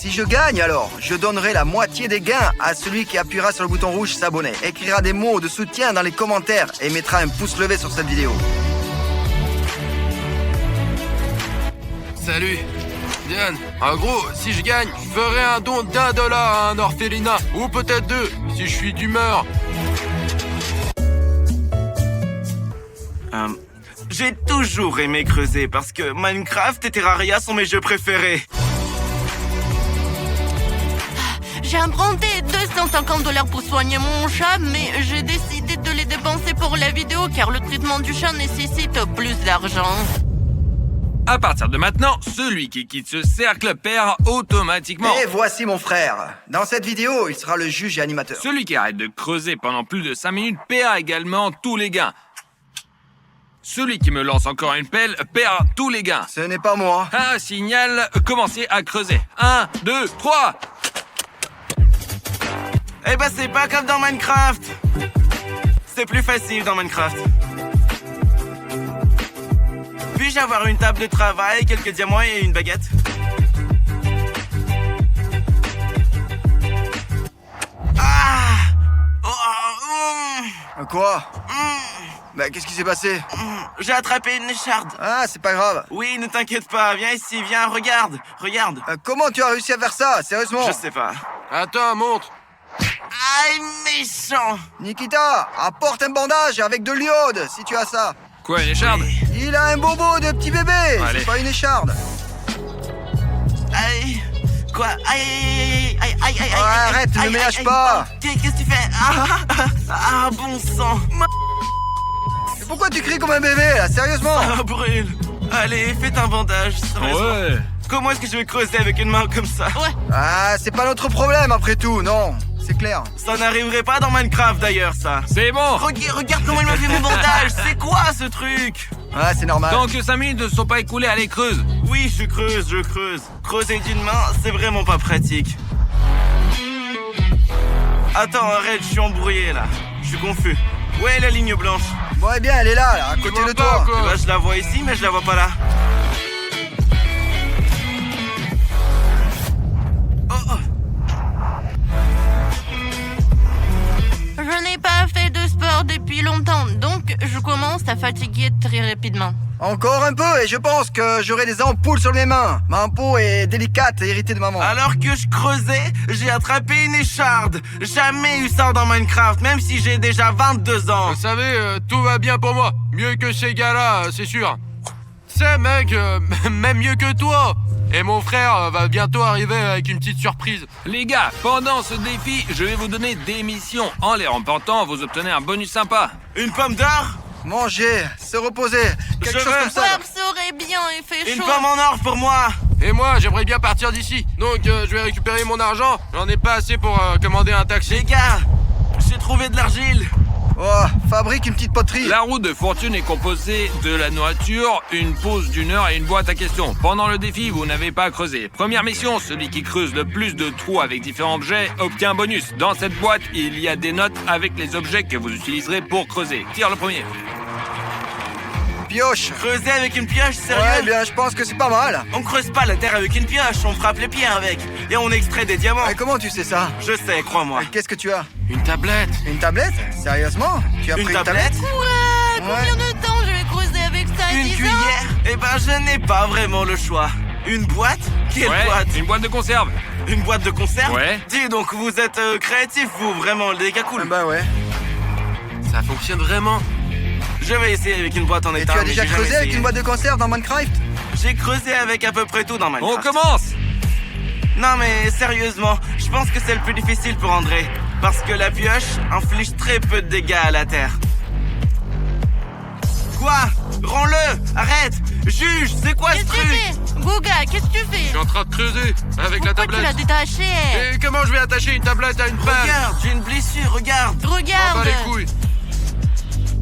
Si je gagne alors, je donnerai la moitié des gains à celui qui appuiera sur le bouton rouge s'abonner, écrira des mots de soutien dans les commentaires et mettra un pouce levé sur cette vidéo. Salut. Diane, en gros, si je gagne, je ferai un don d'$1 à un orphelinat, ou peut-être 2, si je suis d'humeur. J'ai toujours aimé creuser parce que Minecraft et Terraria sont mes jeux préférés. J'ai emprunté $250 pour soigner mon chat, mais j'ai décidé de les dépenser pour la vidéo car le traitement du chat nécessite plus d'argent. À partir de maintenant, celui qui quitte ce cercle perd automatiquement. Et voici mon frère. Dans cette vidéo, il sera le juge et animateur. Celui qui arrête de creuser pendant plus de 5 minutes perd également tous les gains. Celui qui me lance encore une pelle perd tous les gains. Ce n'est pas moi. Un signal, commencez à creuser. 1, 2, 3. Eh ben c'est pas comme dans Minecraft. C'est plus facile dans Minecraft. Puis-je avoir une table de travail, quelques diamants et une baguette? Ah! Quoi? Bah, qu'est-ce qui s'est passé? J'ai attrapé une écharde. Ah, c'est pas grave. Oui, ne t'inquiète pas, viens ici, viens, regarde. Comment tu as réussi à faire ça? Sérieusement? Je sais pas. Attends, montre. Aïe, méchant! Nikita, apporte un bandage avec de l'iode, si tu as ça. Quoi, une écharde? Il a un bobo de petit bébé. Allez. C'est pas une écharde. Aïe! Quoi? Aïe! Oh, arrête, ne me lâche pas. Qu'est-ce que tu fais? Ah, bon sang! Mais pourquoi tu cries comme un bébé, là? Sérieusement? Ah, brûle! Allez, fais un bandage, sérieusement. Ouais. Comment est-ce que je vais creuser avec une main comme ça? Ouais, Ah, c'est pas notre problème après tout, non. C'est clair. Ça n'arriverait pas dans Minecraft d'ailleurs, ça. C'est bon. Regarde comment il m'a fait mon bandage. C'est quoi ce truc? Ouais, c'est normal. Tant que 5 minutes ne sont pas écoulées, allez, creuse. Oui, je creuse. Creuser d'une main, c'est vraiment pas pratique. Attends, arrête, je suis embrouillé là. Je suis confus. Où est la ligne blanche? Bon, eh bien, elle est là, à côté vois de pas, toi. quoi. Bah, je la vois ici, mais je la vois pas là. je n'ai pas fait de sport depuis longtemps, donc je commence à fatiguer très rapidement. Encore un peu, et je pense que j'aurai des ampoules sur mes mains. Ma peau est délicate et irritée de maman. Alors que je creusais, j'ai attrapé une écharde. Jamais eu ça dans Minecraft, même si j'ai déjà 22 ans. Vous savez, tout va bien pour moi. Mieux que ces gars-là, c'est sûr. C'est mec, même mieux que toi. Et mon frère va bientôt arriver avec une petite surprise. Les gars, pendant ce défi, je vais vous donner des missions. En les remportant, vous obtenez un bonus sympa. Une pomme d'or? Manger, se reposer, quelque Je chose veux. comme ça. Ouais, ça aurait bien, il fait Une chaud. pomme en or pour moi. Et moi, j'aimerais bien partir d'ici. Donc, je vais récupérer mon argent. J'en ai pas assez pour commander un Les taxi. gars, j'ai trouvé de l'argile. Oh, fabrique une petite poterie. La roue de fortune est composée de la nourriture, une pause d'1 heure et une boîte à questions. Pendant le défi, vous n'avez pas à creuser. Première mission, celui qui creuse le plus de trous avec différents objets obtient un bonus. Dans cette boîte, il y a des notes avec les objets que vous utiliserez pour creuser. Tire le premier. Pioche. Creuser avec une pioche, sérieux? Ouais, bien, je pense que c'est pas mal. On creuse pas la terre avec une pioche, on frappe les pierres avec. Et on extrait des diamants. Et comment tu sais ça? Je sais, crois-moi. Qu'est-ce que tu as? Une tablette. Une tablette? Sérieusement? Tu as pris Une tablette? Ouais, combien de temps je vais creuser avec ça? Une 10 ans? cuillère? Eh ben, je n'ai pas vraiment le choix. Une boîte? Quelle Ouais, boîte? une boîte de conserve. Une boîte de conserve? Ouais. Dis donc, vous êtes créatif, vous, vraiment, les gars cool. Bah ouais. Ça fonctionne vraiment. Je vais essayer avec une boîte en Et état. tu as mais déjà j'ai jamais creusé avec essayé. une boîte de conserve dans Minecraft? J'ai creusé avec à peu près tout dans On Minecraft. commence. Non mais sérieusement, je pense que c'est le plus difficile pour André. Parce que la pioche inflige très peu de dégâts à la terre. Quoi? Rends-le! Arrête! Juge, c'est quoi ce Qu'est-ce que tu truc? fais? Gouga, qu'est-ce que tu Je fais? suis en train de creuser avec la Pourquoi tu l'as tablette. détaché? Et comment je vais attacher une tablette à une pelle? Regarde, j'ai une blessure, regarde! Oh, Regarde! bah les couilles.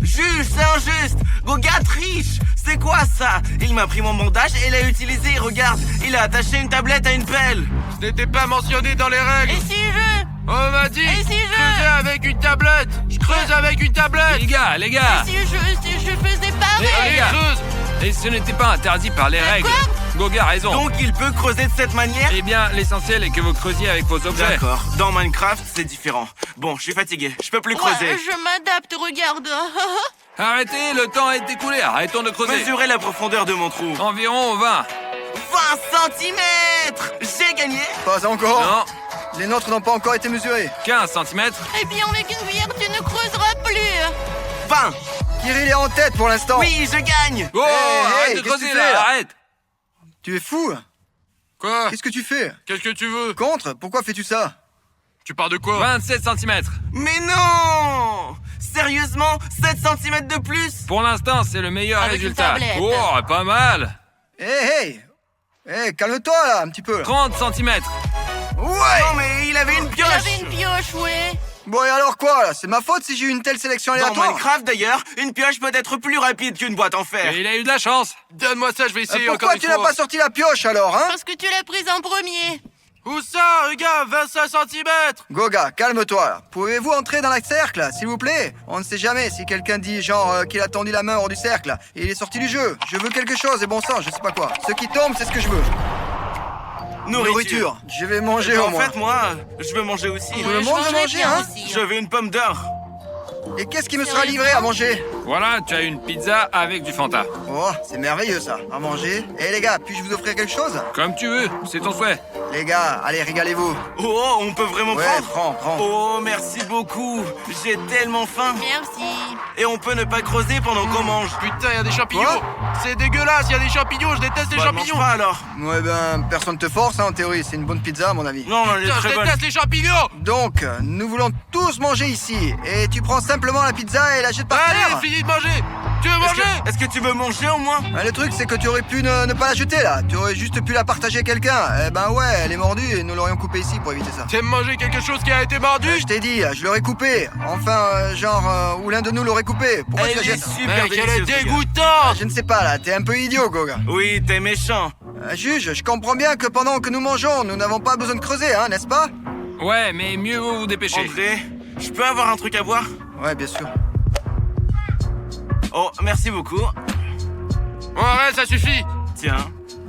Juge, c'est injuste! Goga triche! C'est quoi ça? Il m'a pris mon bandage et l'a utilisé, regarde! Il a attaché une tablette à une pelle! Ce n'était pas mentionné dans les règles. Et si je... On m'a dit Et si je- creuser avec une tablette. Je creuse avec une tablette. Les gars, les gars. Si je faisais pareil? Les Allez, gars. creuse. Et ce n'était pas interdit par les règles. Goga a raison. Donc il peut creuser de cette manière? Eh bien, l'essentiel est que vous creusiez avec vos objets. D'accord. Dans Minecraft, c'est différent. Bon, je suis fatigué. Je peux plus creuser. Ouais, je m'adapte, regarde. Arrêtez, le temps est écoulé. Arrêtons de creuser. Mesurez la profondeur de mon trou. Environ 20. 20 cm! J'ai gagné! Pas encore. Non, Les nôtres n'ont pas encore été mesurés. 15 cm. Eh bien, avec une cuillère, tu ne creuseras plus. 20! Kirill est en tête pour l'instant. Oui, je gagne! Oh, Hey, arrête de qu'est-ce que creuser tu fais, là, là arrête. Tu es fou. Quoi? Qu'est-ce que tu fais? Qu'est-ce que tu veux? Contre? Pourquoi fais-tu ça? Tu pars de quoi? 27 cm. Mais non! Sérieusement? 7 cm de plus? Pour l'instant, c'est le meilleur Avec une résultat. tablette. Oh, pas mal. Hey, calme-toi là, un petit peu. 30 cm. Ouais. Non, mais il avait une Il pioche! avait une pioche, ouais. Bon, et alors quoi là? C'est ma faute si j'ai eu une telle sélection Dans aléatoire. Minecraft d'ailleurs, une pioche peut être plus rapide qu'une boîte en fer. Et il a eu de la chance. Donne-moi ça, je vais essayer encore Pourquoi une tu n'as fois. pas sorti la pioche alors, hein? Parce que tu l'as prise en premier. Où ça? Regarde, 25 cm. Goga, calme-toi là. Pouvez-vous entrer dans le cercle, là, s'il vous plaît? On ne sait jamais si quelqu'un dit genre qu'il a tendu la main hors du cercle là, et il est sorti du jeu. Je veux quelque chose et bon sang, je sais pas quoi. Ce qui tombe, c'est ce que je veux. Nourriture. Je vais manger au En moins. fait, moi, je veux manger aussi. Tout le monde veut mangeais manger, bien hein? aussi. Je veux une pomme d'or. Et qu'est-ce qui me sera Sérieusement? livré à manger? Voilà, tu as une pizza avec du Fanta. Oh, c'est merveilleux ça, à manger. Eh les gars, puis-je vous offrir quelque chose? Comme tu veux, c'est ton souhait. Les gars, allez, régalez-vous. Oh, on peut vraiment Ouais, prendre? prends. Oh, merci beaucoup. J'ai tellement faim. Merci. Et on peut ne pas creuser pendant qu'on mange. Putain, y a des champignons. Quoi? C'est dégueulasse, y a des champignons, je déteste les Bah, mange champignons. pas alors. Ouais ben, personne te force hein, en théorie, c'est une bonne pizza à mon avis. Non, elle est Putain, je très bonne. déteste les champignons. Donc, nous voulons tous manger ici. Et tu prends simplement la pizza et la jettes par terre. Allez, finis de manger. Tu veux Est-ce manger? est-ce que tu veux manger au moins? Le truc, c'est que tu aurais pu ne pas la jeter là. Tu aurais juste pu la partager à quelqu'un. Eh ben ouais, elle est mordue et nous l'aurions coupée ici pour éviter ça. T'aimes manger quelque chose qui a été mordu? Je t'ai dit, je l'aurais coupée. Enfin, ou l'un de nous l'aurait coupée. Pourquoi tu Elle la est jettes? super Mec, elle est délicieuse, regarde. dégoûtante. Je ne sais pas là, t'es un peu idiot, Goga. Oui, t'es méchant. Juge, je comprends bien que pendant que nous mangeons, nous n'avons pas besoin de creuser, hein, n'est-ce pas? Ouais, mais mieux vaut vous dépêcher. André, je peux avoir un truc à boire? Ouais, bien sûr. Oh, merci beaucoup. Bon, arrête, ça suffit. Tiens.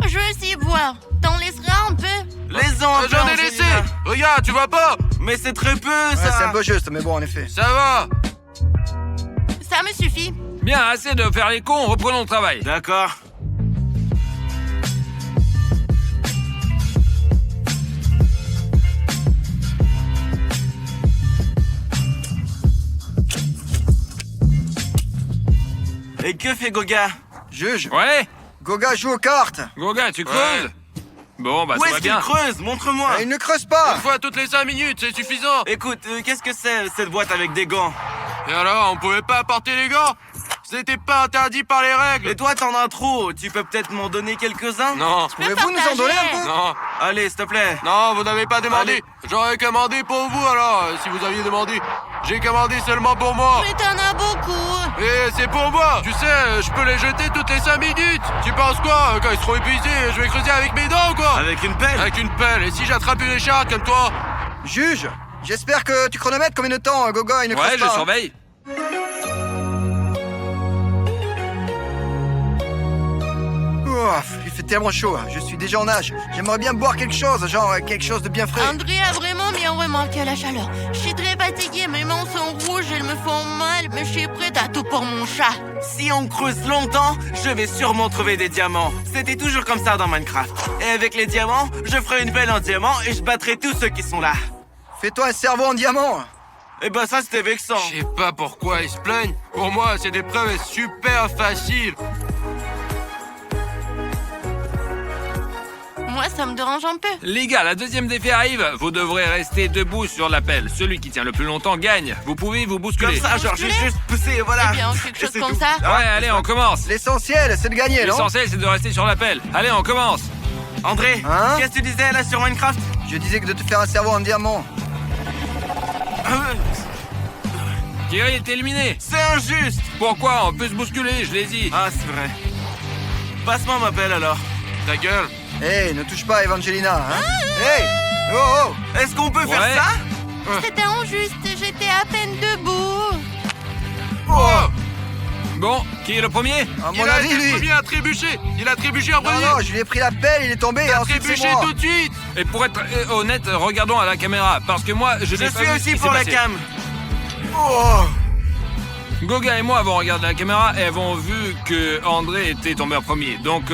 Je veux aussi boire. T'en laisseras un peu? Les-en, un peu, J'en ai laissé. Angelina. Regarde, tu vois pas? Mais c'est très peu, Ouais, ça. c'est un peu juste, mais bon, en effet. Ça va. Ça me suffit. Bien, assez de faire les cons, reprenons le travail. D'accord. Et que fait Goga? Juge, Ouais, Goga joue aux cartes. Goga, tu creuses? Bon, bah Où ça est-ce va qu'il bien. creuse? Montre-moi. Il ne creuse pas. Une fois toutes les 5 minutes, c'est suffisant. Écoute, qu'est-ce que c'est cette boîte avec des gants? Et alors, on pouvait pas apporter les gants? C'était pas interdit par les règles. Et toi, t'en as trop. Tu peux peut-être m'en donner quelques-uns? Non. Pouvez-vous nous en donner un peu? Non. Allez, s'il te plaît. Non, vous n'avez pas demandé. Allez. J'aurais commandé pour vous alors, si vous aviez demandé. J'ai commandé seulement pour moi. Mais t'en as beaucoup. Et c'est pour moi. Tu sais, je peux les jeter toutes les 5 minutes. Tu penses quoi? Quand ils seront épuisés, je vais creuser avec mes dents ou quoi? Avec une pelle? Avec une pelle. Et si j'attrape une écharpe comme toi? Juge, j'espère que tu chronomètres combien de temps, Goga, il ne creuse Ouais, pas. je hein. surveille. Ouf, il fait tellement chaud, je suis déjà en nage. J'aimerais bien boire quelque chose, genre quelque chose de bien frais. André a vraiment bien remarqué la chaleur. Je suis très fatiguée, mes mains sont rouges, elles me font mal, mais je suis prête à tout pour mon chat. Si on creuse longtemps, je vais sûrement trouver des diamants. C'était toujours comme ça dans Minecraft. Et avec les diamants, je ferai une pelle en diamant et je battrai tous ceux qui sont là. Fais-toi un cerveau en diamant. Et ben ça, c'était vexant. Je sais pas pourquoi ils se plaignent. Pour moi, c'est des preuves super faciles. Moi, ça me dérange un peu. Les gars, la deuxième défi arrive. Vous devrez rester debout sur la pelle. Celui qui tient le plus longtemps gagne. Vous pouvez vous Comme bousculer. ça, genre, j'ai juste poussé, voilà. Eh bien, quelque Et chose c'est comme tout. ça. Ouais, allez, on commence. L'essentiel, c'est de gagner, non? L'essentiel, c'est de rester sur la pelle. Allez, on commence. André, Hein? qu'est-ce que tu disais là sur Minecraft? Je disais que de te faire un cerveau en diamant. Thierry est éliminé. C'est injuste. Pourquoi? On peut se bousculer, je l'ai dit. Ah, c'est vrai. Passe-moi ma pelle alors. Ta gueule. Hey, ne touche pas à Evangelina, hein? Hey! Oh, oh! Est-ce qu'on peut faire Ouais. ça? C'était injuste, j'étais à peine debout. Oh! Bon, qui est le premier? À Il mon a avis, été le lui. premier à trébucher. Il a trébuché en Non, premier. non, je lui ai pris la pelle, il est tombé Il et a ensuite c'est trébuché moi. tout de suite. Et pour être honnête, regardons à la caméra, parce que moi, je Je n'ai pas suis vu ce aussi qui pour s'est la passé. cam. Oh. Goga et moi avons regardé la caméra et avons vu que André était tombé en premier. Donc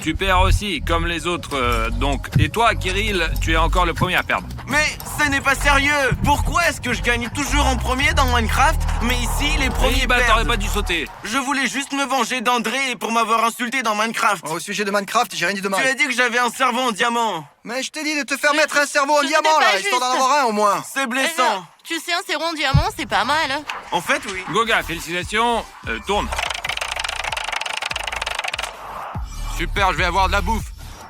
tu perds aussi, comme les autres. Donc, et toi, Kirill, tu es encore le premier à perdre. Mais ce n'est pas sérieux. Pourquoi est-ce que je gagne toujours en premier dans Minecraft, mais ici les premiers Oui, bah t'aurais perdent? pas dû sauter. Je voulais juste me venger d'André pour m'avoir insulté dans Minecraft. Au sujet de Minecraft, j'ai rien dit de Tu as mal. dit que j'avais un cerveau en diamant. Mais je t'ai dit de te faire mettre un cerveau en ce diamant n'était pas là, histoire d'en juste. avoir un au moins. C'est Eh blessant. bien, tu sais, un sérum diamant, c'est pas mal. Hein. En fait, oui. Goga, félicitations. Tourne. Super, je vais avoir de la bouffe.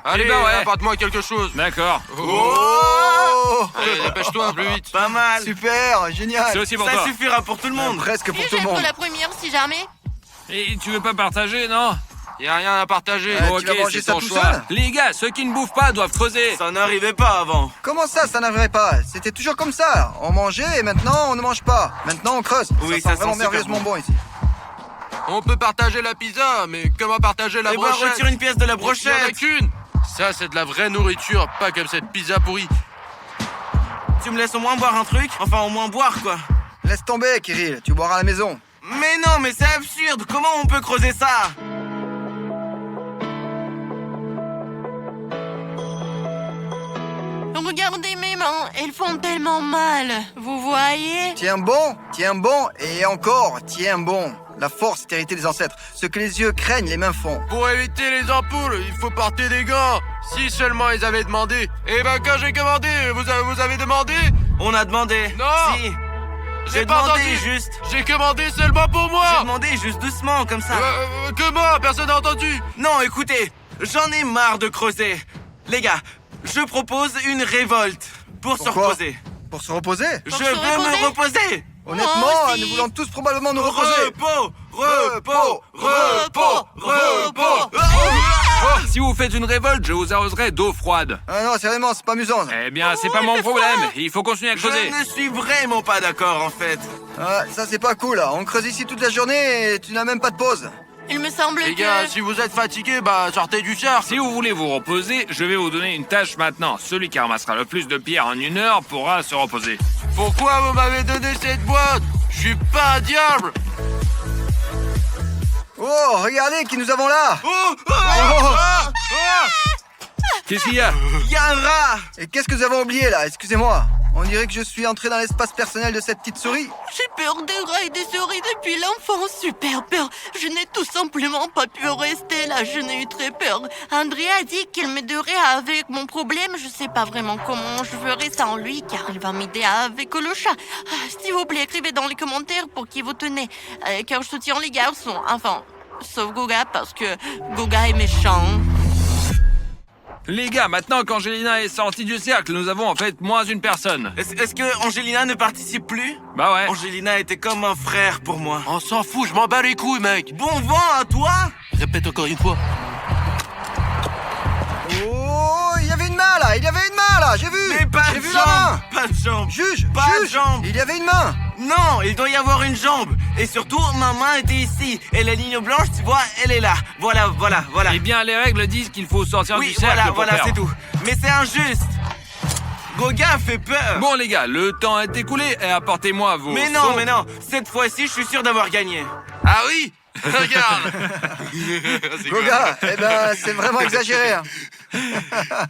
Allez, ben ouais. apporte-moi quelque chose. D'accord. Oh. Allez, dépêche-toi, plus vite. Pas mal. Super, génial. C'est aussi pour Ça toi. suffira pour tout le monde. Presque pour Et tout le monde. j'aime la première si jamais. Et tu veux pas partager, non? Y a rien à partager. Ouais, Bon, tu vas manger c'est ça ton tout choix. seul? Les gars, ceux qui ne bouffent pas doivent creuser. Ça n'arrivait pas avant. Comment ça n'arriverait pas? C'était toujours comme ça. On mangeait et maintenant on ne mange pas. Maintenant on creuse. Oui, ça ça sent vraiment sent super merveilleusement bon. bon ici. On peut partager la pizza, mais comment partager la Eh ben, brochette? retire une pièce de la Il y en a brochette. qu'une. Ça, c'est de la vraie nourriture, pas comme cette pizza pourrie. Tu me laisses au moins boire un truc? Enfin, au moins boire, quoi. Laisse tomber, Kirill. Tu boiras à la maison. Mais non, mais c'est absurde. Comment on peut creuser ça? Regardez mes mains, elles font tellement mal. Vous voyez? Tiens bon et encore, tiens bon. La force est héritée des ancêtres. Ce que les yeux craignent, les mains font. Pour éviter les ampoules, il faut porter des gants. Si seulement ils avaient demandé. Eh ben, quand j'ai commandé, vous avez demandé? On a demandé. Non. Si. J'ai J'ai pas demandé entendu. juste. J'ai commandé seulement pour J'ai moi. demandé juste doucement, comme ça. Comment? Personne n'a entendu. Non, écoutez, j'en ai marre de creuser. Les gars, je propose une révolte pour se Pourquoi? reposer. Pour se reposer? Je se veux me reposer reposer. Honnêtement, Moi aussi. nous voulons tous probablement nous reposer. Repos, repos, repos, repos. Si vous faites une révolte, je vous arroserai d'eau froide. Ah non, sérieusement, c'est pas amusant. Ça. Eh bien, c'est pas mon problème. Il faut continuer à creuser. Je ne suis vraiment pas d'accord, en fait. Ah, ça c'est pas cool. Là. On creuse ici toute la journée et tu n'as même pas de pause. Il me semble Les que... gars, si vous êtes fatigués, bah sortez du cercle. Si vous voulez vous reposer, je vais vous donner une tâche maintenant. Celui qui ramassera le plus de pierres en 1 heure pourra se reposer. Pourquoi vous m'avez donné cette boîte? Je suis pas un diable. Oh, regardez qui nous avons là. Oh, Qu'est-ce qu'il y a? il y a un rat. Et qu'est-ce que nous avons oublié là? Excusez-moi. On dirait que je suis entré dans l'espace personnel de cette petite souris. J'ai peur des rats et des souris depuis l'enfance, super peur. Je n'ai tout simplement pas pu rester là, je n'ai eu très peur. André a dit qu'il m'aiderait avec mon problème, je sais pas vraiment comment je ferai sans lui, car il va m'aider avec le chat. S'il vous plaît, écrivez dans les commentaires pour qui vous tenez, car je soutiens les garçons, enfin, sauf Goga, parce que Goga est méchant. Les gars, maintenant qu'Angelina est sortie du cercle, nous avons en fait moins une personne. Est-ce que Angelina ne participe plus? Bah ouais. Angelina était comme un frère pour moi. On s'en fout, je m'en bats les couilles, mec. Bon vent à toi. Répète encore une fois. Oh, il y avait une main là. Il y avait une main là. J'ai vu. Mais pas J'ai de vu la main. jambe. Pas de jambe. Juge, Pas de juge. jambe. Il y avait une main. Non, il doit y avoir une jambe. Et surtout, ma main était ici. Et la ligne blanche, tu vois, elle est là. Voilà. Eh bien, les règles disent qu'il faut sortir du Oui, cercle pour voilà, perdre. c'est tout. Mais c'est injuste. Goga fait peur. Bon les gars, le temps est écoulé et apportez-moi vos Mais seaux. non. Cette fois-ci, je suis sûr d'avoir gagné. Ah oui. Regarde. C'est Goga, eh ben c'est vraiment exagéré. Hein.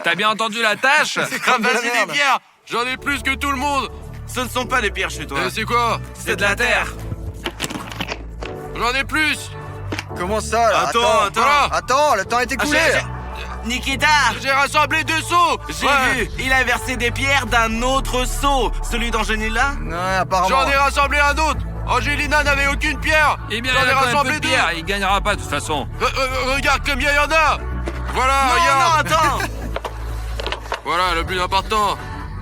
T'as bien entendu la tâche? Comme de la Ramasser merde. des pierres. J'en ai plus que tout le monde. Ce ne sont pas des pierres chez toi. C'est quoi? C'est de la terre. J'en ai plus. Comment ça là? Attends. Attends, le temps est écoulé. Nikita, J'ai rassemblé 2 seaux. j'ai vu. Il a versé des pierres d'un autre seau. Celui d'Angelina. Ouais, apparemment. J'en ai rassemblé un autre. Angelina n'avait aucune pierre. Eh bien, j'en il ai a quand même peu rassemblé de 2. pierres, il gagnera pas de toute façon. Regarde combien il y en a. Voilà, Non, regarde. attends. Voilà, le plus important.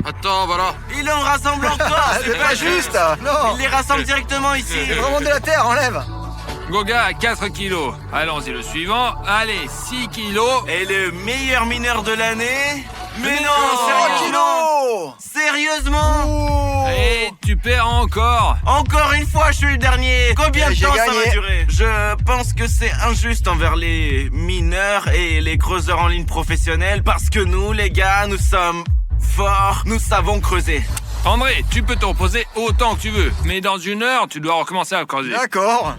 Attends, voilà. Il en rassemble encore. Ah, c'est pas juste. Non. Il les rassemble directement ici. C'est vraiment de la terre, enlève. Goga a 4 kilos. Allons-y, le suivant. Allez, 6 kilos. Et le meilleur mineur de l'année, Mais Oh, non, sérieusement. Kino! Sérieusement. Oh. Et tu perds encore. Encore une fois, je suis le dernier. Combien de J'ai temps ça gagné. va durer? Je pense que c'est injuste envers les mineurs et les creuseurs en ligne professionnels parce que nous, les gars, nous sommes forts, nous savons creuser. André, tu peux te reposer autant que tu veux, mais dans 1 heure, tu dois recommencer à creuser. D'accord.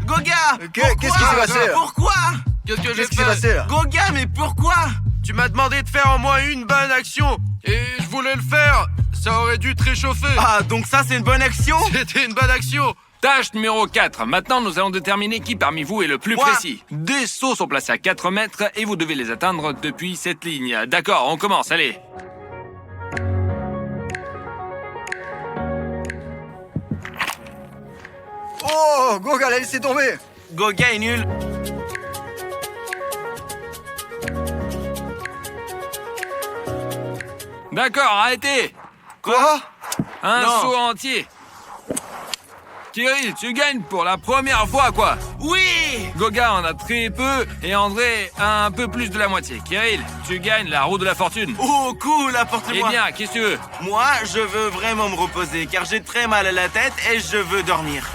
Goga, Qu'est-ce qui s'est passé, là? Pourquoi? Qu'est-ce que j'ai Qu'est-ce qui s'est fait? passé là? Goga, mais pourquoi? Tu m'as demandé de faire au moins une bonne action. Et je voulais le faire. Ça aurait dû te réchauffer. Ah, donc ça c'est une bonne action? C'était une bonne action. Tâche numéro 4. Maintenant, nous allons déterminer qui parmi vous est le plus Moi. précis. Des seaux sont placés à 4 mètres et vous devez les atteindre depuis cette ligne. D'accord, on commence, allez. Oh, Goga l'a laissé tomber. Goga est nul. D'accord, arrêtez. Quoi? Un Non. seau entier. Kirill, tu gagnes pour la première fois, quoi. Oui! Goga en a très peu et André a un peu plus de la moitié. Kirill, tu gagnes la roue de la fortune. Oh, cool, Eh apporte-moi. bien, qu'est-ce que tu veux? Moi, je veux vraiment me reposer car j'ai très mal à la tête et je veux dormir.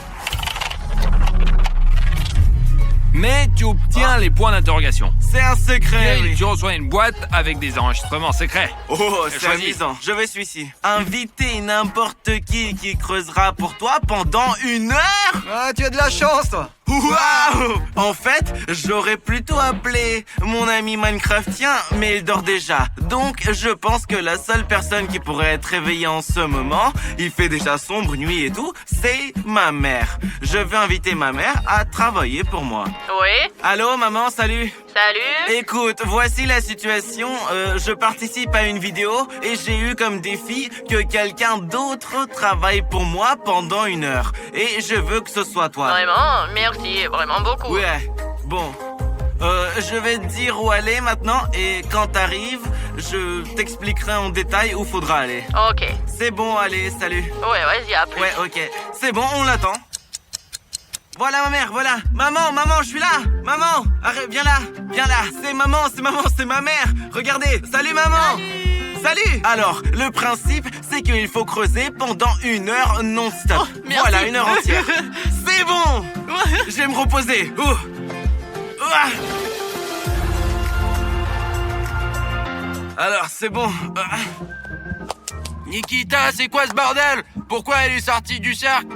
Mais tu obtiens les points d'interrogation. C'est un secret, Kirill, oui. tu reçois une boîte avec des enregistrements secrets. Oh, c'est Choisis. amusant. Je vais celui-ci. Inviter n'importe qui creusera pour toi pendant 1 heure? Ah, tu as de la chance, toi. Waouh! En fait, j'aurais plutôt appelé mon ami Minecraftien, mais il dort déjà. Donc, je pense que la seule personne qui pourrait être réveillée en ce moment, il fait déjà sombre, nuit et tout, c'est ma mère. Je veux inviter ma mère à travailler pour moi. Oui, Allô, maman, salut. salut. Écoute, voici la situation. Je participe à une vidéo et j'ai eu comme défi que quelqu'un d'autre travaille pour moi pendant 1 heure. Et je veux que ce soit toi. Vraiment, merci, vraiment beaucoup. Ouais, bon. Je vais te dire où aller maintenant et quand t'arrives, je t'expliquerai en détail où faudra aller. Ok. C'est bon, allez, salut. Ouais, vas-y, à plus. Ouais, ok. C'est bon, on l'attend. Voilà ma mère, voilà. Maman, je suis là. Maman, arrête, viens là. C'est ma mère. Regardez, salut maman. Salut. Alors, le principe, c'est qu'il faut creuser pendant 1 heure non-stop. Oh, merci. Voilà, 1 heure entière. C'est bon. Je vais me reposer. Ouh. Ouah. Alors, c'est bon. Nikita, c'est quoi ce bordel? Pourquoi elle est sortie du cercle?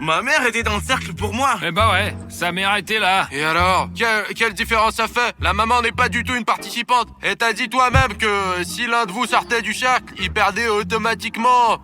Ma mère était dans le cercle pour moi. Eh bah ouais, sa mère était là. Et alors? Quelle différence ça fait? La maman n'est pas du tout une participante. Et t'as dit toi-même que si l'un de vous sortait du cercle, il perdait automatiquement.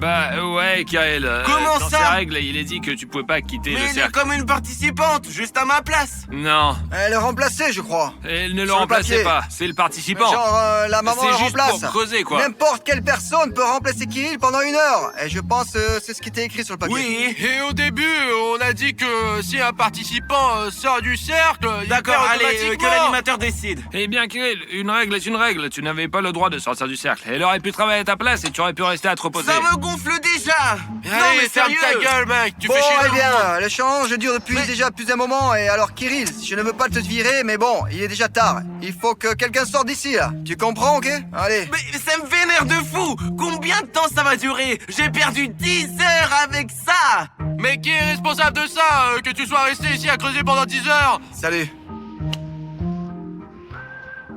Bah ouais, Kirill. Comment dans ça? ses règles, il est dit que tu pouvais pas quitter Mais le elle est cercle. comme une participante, juste à ma place. Non, Elle est remplacée, je crois. elle ne le Sur le remplaçait papier. pas. C'est le participant. Genre, la maman C'est le juste remplace. pour creuser, quoi. N'importe quelle personne peut remplacer Kirill pendant 1 heure. Et je pense c'est ce qui était écrit sur le papier. Oui. Et au début, on a dit que si un participant sort du cercle, il D'accord, perd allez, automatiquement. que l'animateur décide. Eh bien, Kirill, une règle est une règle. Tu n'avais pas le droit de sortir du cercle. Elle aurait pu travailler à ta place et tu aurais pu rester à te reposer. Ça me gonfle déjà. Allez, Non mais ferme ta sérieux. gueule, mec. Tu Bon, fais chier eh tout le monde. bien, l'échange dure depuis déjà plus d'un moment. Et alors, Kirill, je ne veux pas te virer, mais bon, il est déjà tard. Il faut que quelqu'un sorte d'ici, là. Tu comprends, ok? Allez. Mais ça me vénère de fou. Combien de temps ça va durer? J'ai perdu 10 heures avec ça. Mais qui est responsable de ça? Que tu sois resté ici à creuser pendant 10 heures? Salut.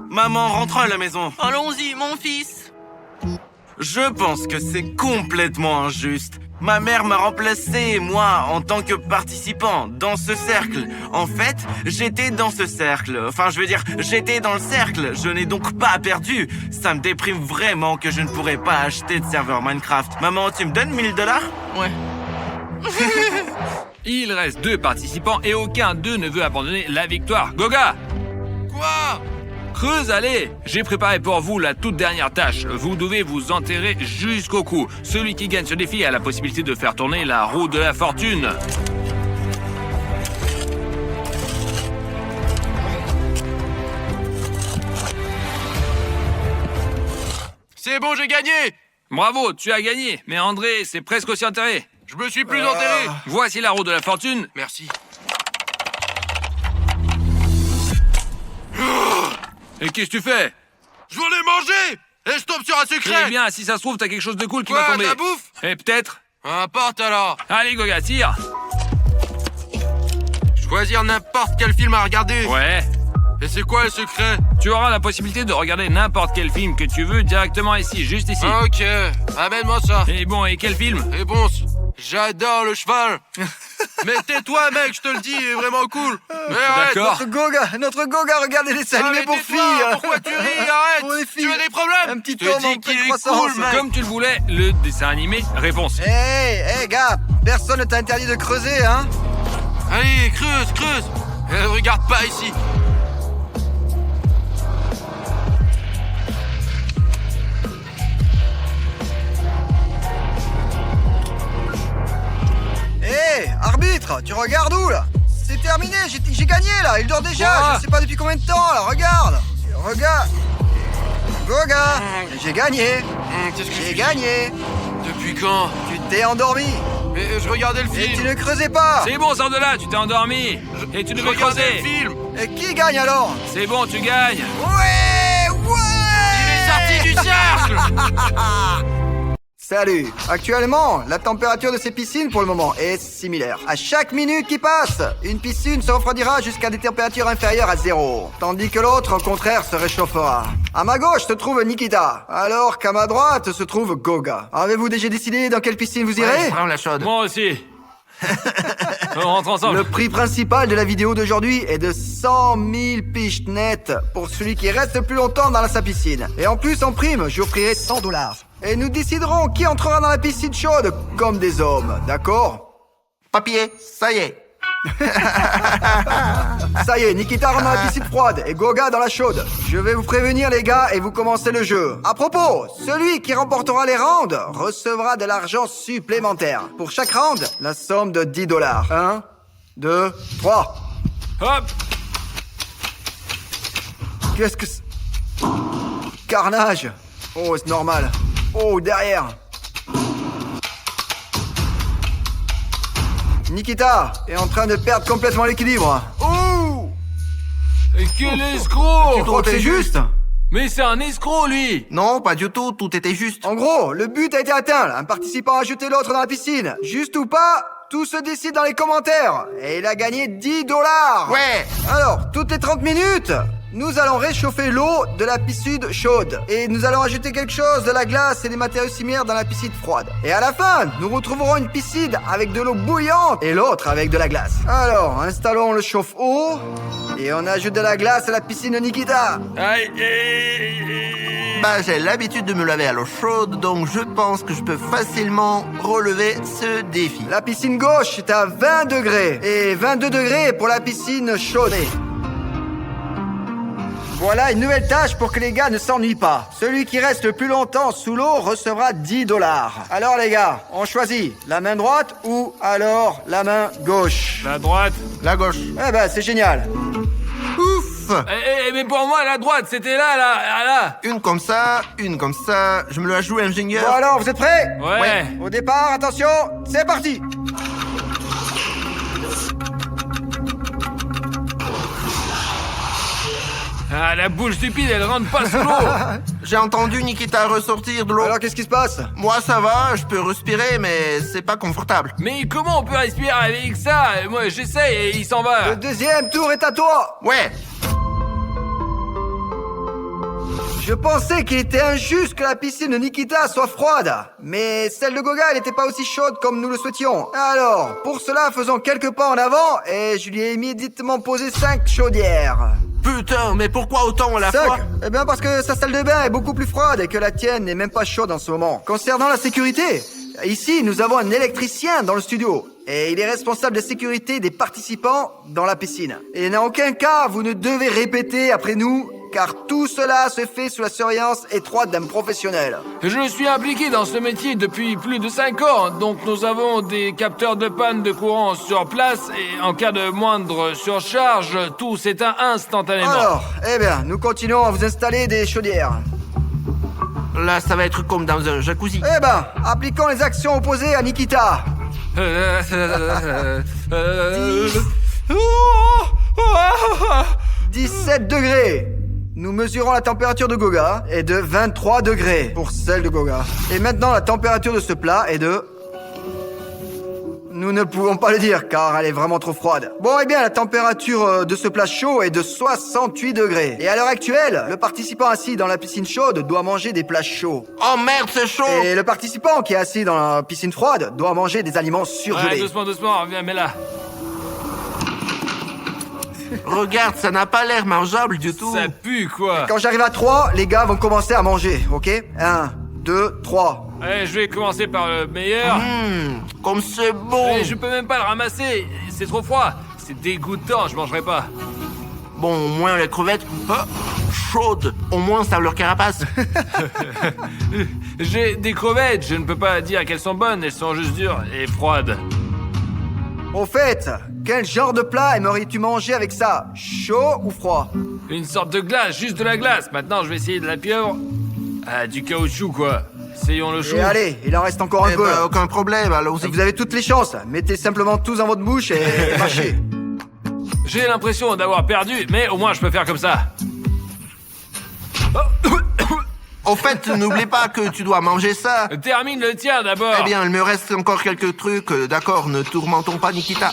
Maman, rentrons à la maison. Allons-y, mon fils. Je pense que c'est complètement injuste. Ma mère m'a remplacé, moi, en tant que participant, dans ce cercle. En fait, j'étais dans ce cercle. Enfin, je veux dire, j'étais dans le cercle. Je n'ai donc pas perdu. Ça me déprime vraiment que je ne pourrais pas acheter de serveur Minecraft. Maman, tu me donnes 1 000 $? Ouais. Il reste 2 participants et aucun d'eux ne veut abandonner la victoire. Goga! Quoi? Creuse, allez! J'ai préparé pour vous la toute dernière tâche. Vous devez vous enterrer jusqu'au cou. Celui qui gagne ce défi a la possibilité de faire tourner la roue de la fortune. C'est bon, j'ai gagné. Bravo, tu as gagné. Mais André, c'est presque aussi enterré. Je me suis plus enterré. Voici la roue de la fortune. Merci. Et qu'est-ce que tu fais? Je voulais manger et je tombe sur un secret. Eh bien, si ça se trouve, t'as quelque chose de cool qui Quoi, va tomber. de la bouffe? Et peut-être. N'importe alors. Allez, Goga, tire. Choisir n'importe quel film à regarder. Ouais. Et c'est quoi le secret? Tu auras la possibilité de regarder n'importe quel film que tu veux directement ici, juste ici. Ok, amène-moi ça. Et bon, et quel film? Et bon, j'adore le cheval. Mais tais-toi, mec, je te le dis, il est vraiment cool. Mais arrête. D'accord. Notre Goga regarde des dessins animés pour tais-toi, filles. Pourquoi tu ris? Arrête. Pour les filles. Tu as des problèmes? Un petit Je te homme en dis qu'il pleine est croissance. cool, mec. Comme tu le voulais, le dessin animé, réponse. Hey, gars, personne ne t'a interdit de creuser, hein? Allez, creuse. Regarde pas ici. Hé, arbitre, tu regardes où, là? C'est terminé, j'ai gagné, là. Il dort déjà, Quoi? je sais pas depuis combien de temps, là. Regarde. Goga, j'ai gagné. Qu'est-ce que J'ai tu gagné. dis? Depuis quand? Tu t'es endormi. Mais je regardais le Et tu film. ne creusais pas. C'est bon, sors de là, tu t'es endormi. Et tu Je devais regardais creuser. le film. Et qui gagne, alors? C'est bon, tu gagnes. Ouais. Il est sorti du cercle. Salut. Actuellement, la température de ces piscines pour le moment est similaire. À chaque minute qui passe, une piscine se refroidira jusqu'à des températures inférieures à 0. Tandis que l'autre, au contraire, se réchauffera. À ma gauche se trouve Nikita, alors qu'à ma droite se trouve Goga. Avez-vous déjà décidé dans quelle piscine vous irez? Prends la chaude. Moi aussi. On rentre ensemble. Le prix principal de la vidéo d'aujourd'hui est de 100 000 piches nettes pour celui qui reste le plus longtemps dans sa piscine. Et en plus, en prime, j'offrirai $100. Et nous déciderons qui entrera dans la piscine chaude comme des hommes, d'accord? Papier, ça y est. Ça y est, Nikita rentre dans la piscine froide et Goga dans la chaude. Je vais vous prévenir les gars et vous commencez le jeu. À propos, celui qui remportera les rounds recevra de l'argent supplémentaire. Pour chaque round, la somme de $10. 1, 2, 3. Hop. Qu'est-ce que c'est? Carnage. Oh, c'est normal. Oh, derrière. Nikita est en train de perdre complètement l'équilibre. Oh! Et quel escroc! Tu crois que c'est juste? Mais c'est un escroc, lui! Non, pas du tout, tout était juste. En gros, le but a été atteint. Un participant a jeté l'autre dans la piscine. Juste ou pas, tout se décide dans les commentaires. Et il a gagné $10. Ouais. Alors, toutes les 30 minutes, nous allons réchauffer l'eau de la piscine chaude. Et nous allons ajouter quelque chose, de la glace et des matériaux similaires dans la piscine froide. Et à la fin, nous retrouverons une piscine avec de l'eau bouillante et l'autre avec de la glace. Alors, installons le chauffe-eau et on ajoute de la glace à la piscine de Nikita. Aïe, Bah, j'ai l'habitude de me laver à l'eau chaude, donc je pense que je peux facilement relever ce défi. La piscine gauche est à 20 degrés et 22 degrés pour la piscine chaude. Voilà une nouvelle tâche pour que les gars ne s'ennuient pas. Celui qui reste le plus longtemps sous l'eau recevra $10. Alors les gars, on choisit la main droite ou alors la main gauche? La droite. La gauche. Eh ben c'est génial. Ouf. Mais pour moi, la droite, c'était là. Une comme ça, je me la joue ingénieur. Bon alors, vous êtes prêts? Ouais. Au départ, attention, c'est parti. Ah, la boule stupide, elle rentre pas sous l'eau. J'ai entendu Nikita ressortir de l'eau. Alors qu'est-ce qui se passe? Moi ça va, je peux respirer, mais c'est pas confortable. Mais comment on peut respirer avec ça? Moi, j'essaye et il s'en va. Le deuxième tour est à toi. Ouais. Je pensais qu'il était injuste que la piscine de Nikita soit froide. Mais celle de Goga, elle n'était pas aussi chaude comme nous le souhaitions. Alors, pour cela, faisons quelques pas en avant et je lui ai immédiatement posé 5 chaudières. Putain, mais pourquoi autant à la 5? fois? Eh bien parce que sa salle de bain est beaucoup plus froide et que la tienne n'est même pas chaude en ce moment. Concernant la sécurité, ici nous avons un électricien dans le studio. Et il est responsable de la sécurité des participants dans la piscine. Et en aucun cas vous ne devez répéter après nous, car tout cela se fait sous la surveillance étroite d'un professionnel. Je suis impliqué dans ce métier depuis plus de 5 ans, donc nous avons des capteurs de panne de courant sur place et en cas de moindre surcharge, tout s'éteint instantanément. Alors, eh bien, nous continuons à vous installer des chaudières. Là, ça va être comme dans un jacuzzi. Eh ben, appliquons les actions opposées à Nikita. «17 degrés. Nous mesurons la température de Goga est de 23 degrés pour celle de Goga. Et maintenant, la température de ce plat est de... Nous ne pouvons pas le dire car elle est vraiment trop froide. Bon, eh bien, la température de ce plat chaud est de 68 degrés. Et à l'heure actuelle, le participant assis dans la piscine chaude doit manger des plats chauds. Oh merde, c'est chaud. Et le participant qui est assis dans la piscine froide doit manger des aliments Ouais, surgelés. doucement, viens, mets là. Regarde, ça n'a pas l'air mangeable du tout. Ça pue, quoi. Quand j'arrive à 3, les gars vont commencer à manger, ok? 1, 2, 3. Allez, je vais commencer par le meilleur. Comme c'est bon. Et je peux même pas le ramasser, c'est trop froid. C'est dégoûtant, je mangerai pas. Bon, au moins les crevettes, chaudes. Au moins ça a leur carapace. J'ai des crevettes, je ne peux pas dire qu'elles sont bonnes, elles sont juste dures et froides. Au fait, quel genre de plat aimerais-tu manger avec ça? Chaud ou froid? Une sorte de glace, juste de la glace. Maintenant, je vais essayer de la pieuvre. Ah, du caoutchouc, quoi. Essayons le chou. Et allez, il en reste encore un Eh peu. ben, aucun problème, allons-y. Vous avez toutes les chances. Mettez simplement tous dans votre bouche et mâchez. J'ai l'impression d'avoir perdu, mais au moins je peux faire comme ça. Au fait, n'oublie pas que tu dois manger ça. Termine le tien d'abord. Eh bien, il me reste encore quelques trucs. D'accord, ne tourmentons pas Nikita.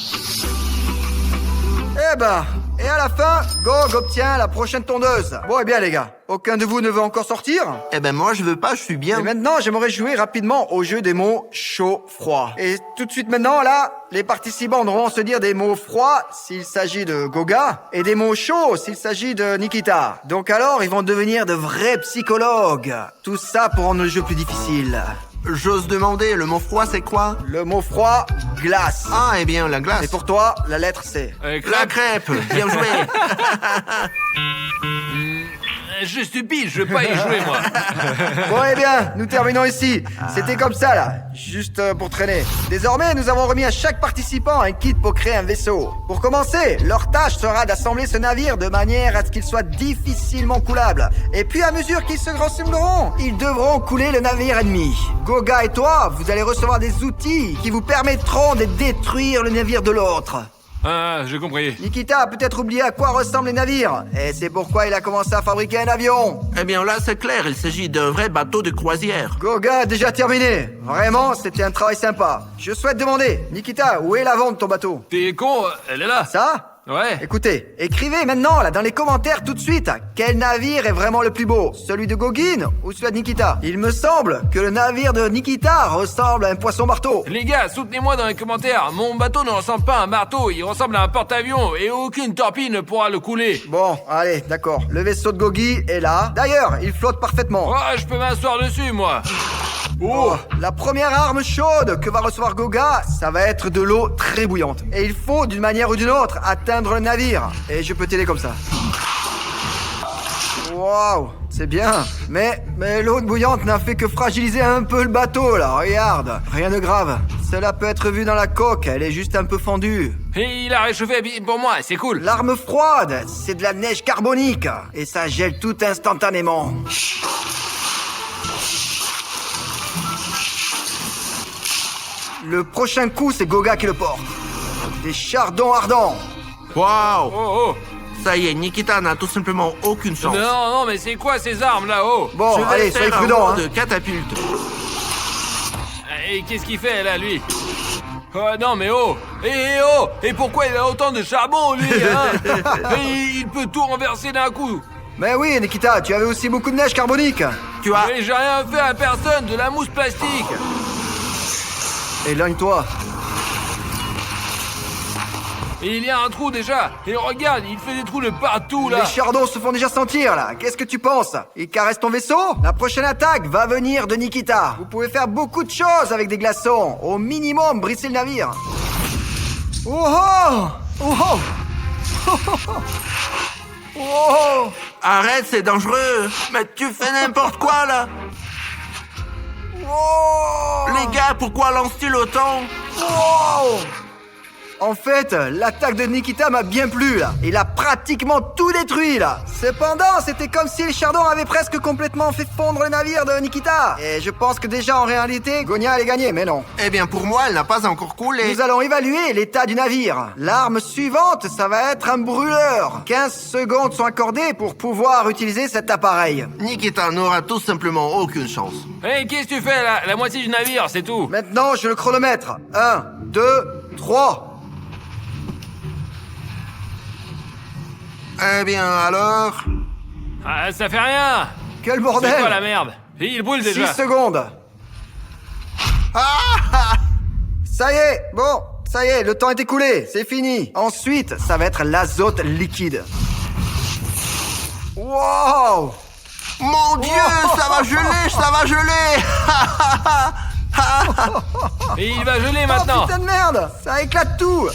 Eh ben, et à la fin, Gog obtient la prochaine tondeuse. Bon, eh bien les gars, aucun de vous ne veut encore sortir? Eh ben moi, je veux pas, je suis bien. Et maintenant, j'aimerais jouer rapidement au jeu des mots chaud-froid. Et tout de suite maintenant, là, les participants devront se dire des mots froids s'il s'agit de Goga et des mots chauds s'il s'agit de Nikita. Donc alors, ils vont devenir de vrais psychologues. Tout ça pour rendre le jeu plus difficile. J'ose demander, le mot froid, c'est quoi? Le mot froid, glace. Ah, eh bien, la glace. Et pour toi, la lettre C. La crêpe. Bien joué. Je suis stupide, je veux pas y jouer, moi. Bon, eh bien, nous terminons ici. C'était comme ça, là. Juste pour traîner. Désormais, nous avons remis à chaque participant un kit pour créer un vaisseau. Pour commencer, leur tâche sera d'assembler ce navire de manière à ce qu'il soit difficilement coulable. Et puis, à mesure qu'ils se ressembleront, ils devront couler le navire ennemi. Goga et toi, vous allez recevoir des outils qui vous permettront de détruire le navire de l'autre. Ah, j'ai compris. Nikita a peut-être oublié à quoi ressemblent les navires. Et c'est pourquoi il a commencé à fabriquer un avion. Eh bien, là, c'est clair, il s'agit d'un vrai bateau de croisière. Goga a déjà terminé. Vraiment, c'était un travail sympa. Je souhaite demander, Nikita, où est l'avant de ton bateau? T'es con, elle est là. Ça? Ouais. Écoutez, écrivez maintenant, là, dans les commentaires tout de suite, quel navire est vraiment le plus beau? Celui de Gogin ou celui de Nikita? Il me semble que le navire de Nikita ressemble à un poisson-marteau. Les gars, soutenez-moi dans les commentaires. Mon bateau ne ressemble pas à un marteau, il ressemble à un porte-avions et aucune torpille ne pourra le couler. Bon, allez, d'accord. Le vaisseau de Gogi est là. D'ailleurs, il flotte parfaitement. Oh, je peux m'asseoir dessus, moi. Oh, la première arme chaude que va recevoir Goga, ça va être de l'eau très bouillante. Et il faut, d'une manière ou d'une autre, atteindre le navire. Et je peux t'aider comme ça. Waouh, c'est bien. Mais l'eau bouillante n'a fait que fragiliser un peu le bateau, là. Regarde, rien de grave. Cela peut être vu dans la coque, elle est juste un peu fendue. Et il a réchauffé pour moi, c'est cool. L'arme froide, c'est de la neige carbonique. Et ça gèle tout instantanément. Le prochain coup, c'est Goga qui le porte. Des chardons ardents. Waouh. Oh, Ça y est, Nikita n'a tout simplement aucune chance. Non, mais c'est quoi ces armes là-haut? Bon, Je vais allez, soyez faire un prudents, mot hein. de catapulte. Et qu'est-ce qu'il fait là, lui? Oh non, mais oh! Et pourquoi il a autant de charbon, lui, hein? Et il peut tout renverser d'un coup. Mais oui, Nikita, tu avais aussi beaucoup de neige carbonique. Tu as... Mais j'ai rien fait à personne, de la mousse plastique. Éloigne-toi. Et il y a un trou déjà. Et regarde, il fait des trous de partout, là. Les chardons se font déjà sentir, là. Qu'est-ce que tu penses? Il caresse ton vaisseau? La prochaine attaque va venir de Nikita. Vous pouvez faire beaucoup de choses avec des glaçons. Au minimum, brisser le navire. Oh oh! Oh oh! Oh oh! Oh! Arrête, c'est dangereux. Mais tu fais n'importe quoi, là. Oh! Les gars, pourquoi lance-t-il autant? Oh! En fait, l'attaque de Nikita m'a bien plu, là. Il a pratiquement tout détruit, là. Cependant, c'était comme si les chardons avaient presque complètement fait fondre le navire de Nikita. Et je pense que déjà, en réalité, Gonia allait gagner, mais non. Eh bien, pour moi, elle n'a pas encore coulé. Nous allons évaluer l'état du navire. L'arme suivante, ça va être un brûleur. 15 secondes sont accordées pour pouvoir utiliser cet appareil. Nikita n'aura tout simplement aucune chance. Hé, qu'est-ce que tu fais là? La moitié du navire, c'est tout. Maintenant, je le chronomètre. 1, 2, 3. Eh bien, alors... Ah, ça fait rien. Quel C'est bordel! quoi la merde? Il brûle 6 déjà. secondes. Ça y est, bon, ça y est, le temps est écoulé, c'est fini. Ensuite, ça va être l'azote liquide. Wow! Mon Dieu, ça va geler, ça va geler. Et il va geler Oh maintenant. putain de merde! Ça éclate tout!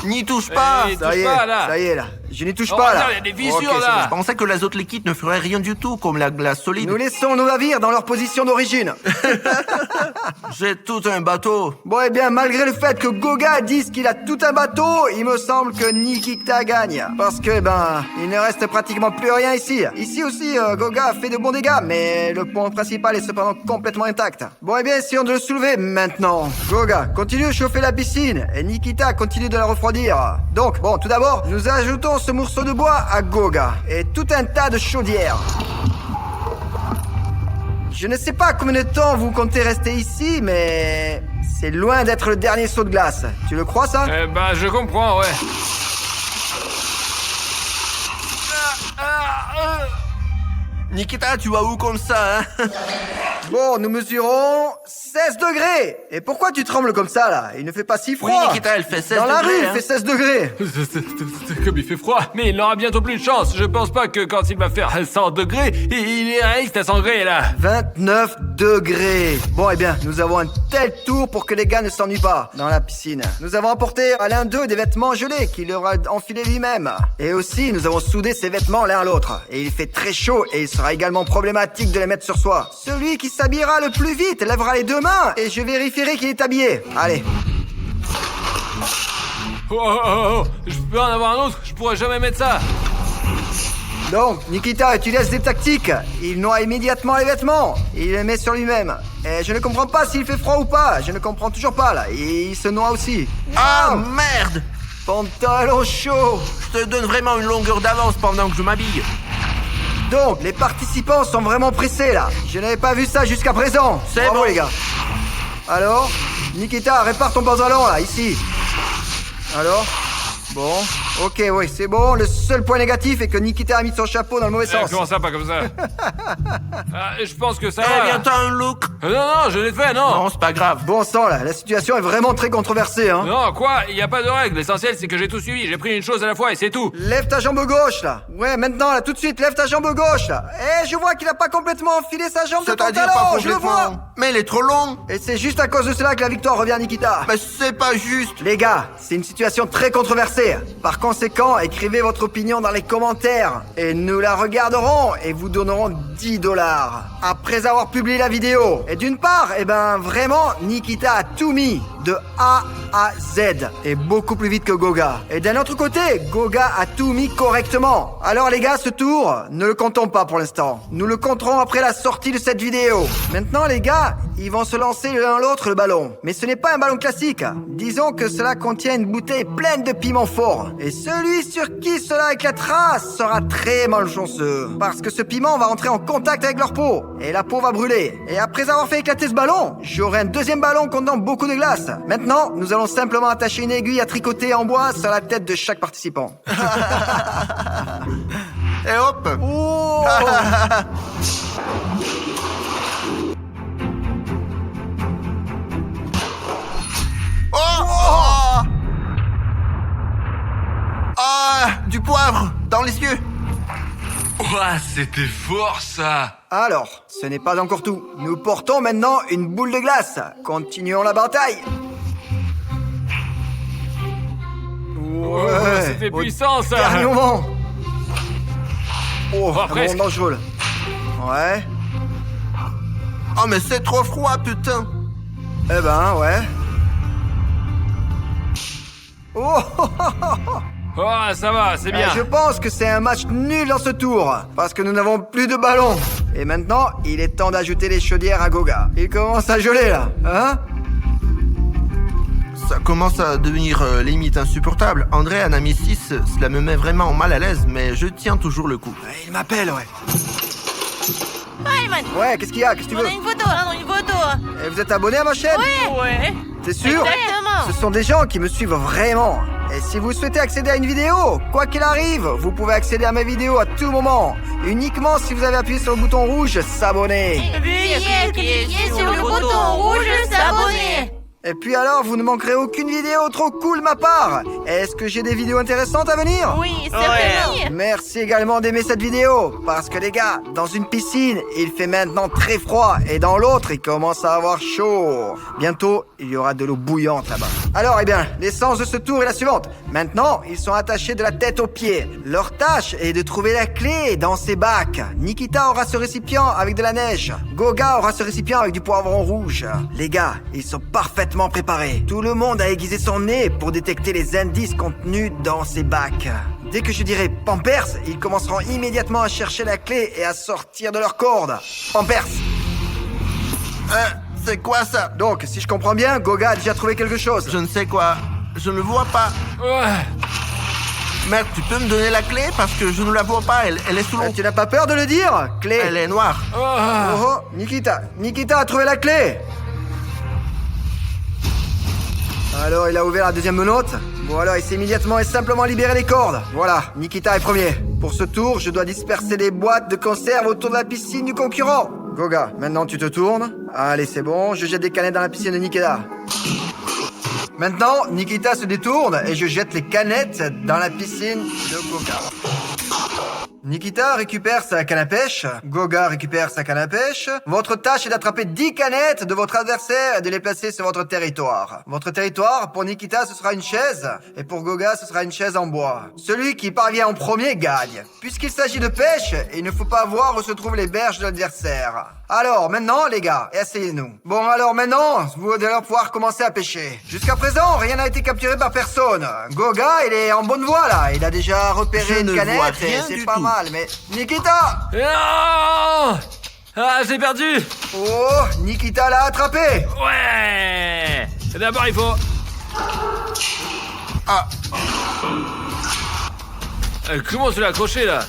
N'y touche pas. Eh, Ça touche y est, pas, là. ça y est là. Je n'y touche Oh, pas regarde, là. il y a des fissures, Ok, c'est là. Je pensais que l'azote liquide ne ferait rien du tout, comme la glace solide. Nous laissons nos navires dans leur position d'origine. J'ai tout un bateau. Bon, eh bien, malgré le fait que Goga dise qu'il a tout un bateau, il me semble que Nikita gagne. Parce que, il ne reste pratiquement plus rien ici. Ici aussi, Goga a fait de bons dégâts, mais le pont principal est cependant complètement intact. Bon, eh bien, essayons de le soulever maintenant. Goga, continue de chauffer la piscine, et Nikita continue de la refroidir. Donc, bon, tout d'abord, nous ajoutons ce morceau de bois à Goga, et tout un tas de chaudières. Je ne sais pas combien de temps vous comptez rester ici, mais c'est loin d'être le dernier saut de glace. Tu le crois, ça? Je comprends, ouais. Nikita, tu vas où comme ça, hein? Bon, nous mesurons 16 degrés. Et pourquoi tu trembles comme ça, là? Il ne fait pas si froid. Oui, Nikita, elle fait 16 Dans la degrés, rue, il hein. fait 16 degrés. Comme il fait froid. Mais il n'aura bientôt plus de chance. Je pense pas que quand il va faire 100 degrés, il est réaliste à 100 degrés, là. 29 degrés. Bon, eh bien, nous avons un tel tour pour que les gars ne s'ennuient pas dans la piscine. Nous avons apporté à l'un d'eux des vêtements gelés qu'il aura enfilés lui-même. Et aussi, nous avons soudé ses vêtements l'un à l'autre. Et il fait très chaud et il sera également problématique de les mettre sur soi. Celui qui s'habillera le plus vite lèvera les deux mains et je vérifierai qu'il est habillé. Allez. Oh, je peux en avoir un autre. Je pourrais jamais mettre ça. Donc, Nikita utilise des tactiques. Il noie immédiatement les vêtements. Il les met sur lui-même. Et je ne comprends pas s'il fait froid ou pas. Je ne comprends toujours pas, là. Et il se noie aussi. Ah, Wow. merde! Pantalon chaud. Je te donne vraiment une longueur d'avance pendant que je m'habille. Donc, les participants sont vraiment pressés, là. Je n'avais pas vu ça jusqu'à présent. C'est Bravo, bon. les gars. Alors, Nikita, répare ton pantalon, là, ici. Alors? Bon, ok, oui, c'est bon. Le seul point négatif est que Nikita a mis son chapeau dans le mauvais sens. Comment ça, pas comme ça? Je pense que ça Eh va. bien, t'as un look. Non, je l'ai fait, non. Non, c'est pas grave. Bon sang, là, la situation est vraiment très controversée, hein. Non, quoi? Il y a pas de règle. L'essentiel, c'est que j'ai tout suivi. J'ai pris une chose à la fois et c'est tout. Lève ta jambe gauche, là. Ouais, maintenant, là, tout de suite, lève ta jambe gauche, là. Eh, je vois qu'il a pas complètement enfilé sa jambe de C'est-à-dire pantalon, pas je le vois. complètement. Mais il est trop long. Et c'est juste à cause de cela que la victoire revient à Nikita. Mais c'est pas juste. Les gars, c'est une situation très controversée. Par conséquent, écrivez votre opinion dans les commentaires. Et nous la regarderons et vous donnerons $10. Après avoir publié la vidéo. Et d'une part, vraiment, Nikita a tout mis. De A à Z. Et beaucoup plus vite que Goga. Et d'un autre côté, Goga a tout mis correctement. Alors les gars, ce tour, ne le comptons pas pour l'instant. Nous le compterons après la sortie de cette vidéo. Maintenant les gars, ils vont se lancer l'un l'autre le ballon. Mais ce n'est pas un ballon classique. Disons que cela contient une bouteille pleine de piment fort. Et celui sur qui cela éclatera sera très malchanceux. Parce que ce piment va entrer en contact avec leur peau. Et la peau va brûler. Et après avoir fait éclater ce ballon, j'aurai un deuxième ballon contenant beaucoup de glace. Maintenant, nous allons simplement attacher une aiguille à tricoter en bois sur la tête de chaque participant. Et hop. Oh Oh. Ah, du poivre dans les yeux. Ouah, c'était fort ça. Alors, ce n'est pas encore tout. Nous portons maintenant une boule de glace. Continuons la bataille. Ouais, C'était au puissant, ça. dernier moment. Oh, Oh, un presque. moment dangereux là. Ouais. Oh, mais c'est trop froid, putain. Eh ben, ouais. Oh, Oh, ça va, c'est bien. Je pense que c'est un match nul dans ce tour, parce que nous n'avons plus de ballon. Et maintenant, il est temps d'ajouter les chaudières à Goga. Il commence à geler, là, hein? Ça commence à devenir limite insupportable. André en a mis 6, cela me met vraiment mal à l'aise, mais je tiens toujours le coup. Il m'appelle, ouais. Ayman, Ouais, qu'est-ce qu'il y a? Qu'est-ce que tu on veux? a une photo, hein, une photo. Et vous êtes abonné à ma chaîne? Ouais. C'est sûr? Exactement. Ce sont des gens qui me suivent vraiment. Et si vous souhaitez accéder à une vidéo, quoi qu'il arrive, vous pouvez accéder à mes vidéos à tout moment. Uniquement si vous avez appuyé sur le bouton rouge s'abonner. Veuillez cliquer sur le bouton rouge s'abonner. Et puis alors, vous ne manquerez aucune vidéo trop cool de ma part. Est-ce que j'ai des vidéos intéressantes à venir? Oui, certainement. Merci également d'aimer cette vidéo, parce que les gars, dans une piscine, il fait maintenant très froid, et dans l'autre, il commence à avoir chaud. Bientôt, il y aura de l'eau bouillante là-bas. Alors, eh bien, l'essence de ce tour est la suivante. Maintenant, ils sont attachés de la tête aux pieds. Leur tâche est de trouver la clé dans ces bacs. Nikita aura ce récipient avec de la neige. Goga aura ce récipient avec du poivron rouge. Les gars, ils sont parfaitement préparés. Tout le monde a aiguisé son nez pour détecter les indices contenus dans ces bacs. Dès que je dirai Pampers, ils commenceront immédiatement à chercher la clé et à sortir de leur corde. Pampers. C'est quoi ça? Donc, si je comprends bien, Goga a déjà trouvé quelque chose. Je ne sais quoi. Je ne vois pas. Ouais. Merde, tu peux me donner la clé? Parce que je ne la vois pas, elle est sous l'eau. Tu n'as pas peur de le dire? Clé. Elle est noire. Ah. Oh, Nikita. Nikita a trouvé la clé. Alors, il a ouvert la deuxième menotte. Bon, alors, il s'est immédiatement et simplement libéré les cordes. Voilà, Nikita est premier. Pour ce tour, je dois disperser les boîtes de conserve autour de la piscine du concurrent. Goga, maintenant tu te tournes. Allez, c'est bon, je jette des canettes dans la piscine de Nikita. Maintenant, Nikita se détourne et je jette les canettes dans la piscine de Goga. Nikita récupère sa canne à pêche, Goga récupère sa canne à pêche. Votre tâche est d'attraper 10 canettes de votre adversaire et de les placer sur votre territoire. Votre territoire, pour Nikita, ce sera une chaise, et pour Goga, ce sera une chaise en bois. Celui qui parvient en premier gagne. Puisqu'il s'agit de pêche, il ne faut pas voir où se trouvent les berges de l'adversaire. Alors, maintenant, les gars, essayez-nous. Bon, alors maintenant, vous allez pouvoir commencer à pêcher. Jusqu'à présent, rien n'a été capturé par personne. Goga, il est en bonne voie, là. Il a déjà repéré Je une ne vois canette, et rien c'est du pas tout. mal, mais... Nikita! Non! Ah, j'ai perdu! Oh, Nikita l'a attrapé! Ouais! D'abord, il faut... Ah, Comment tu l'as accroché, là?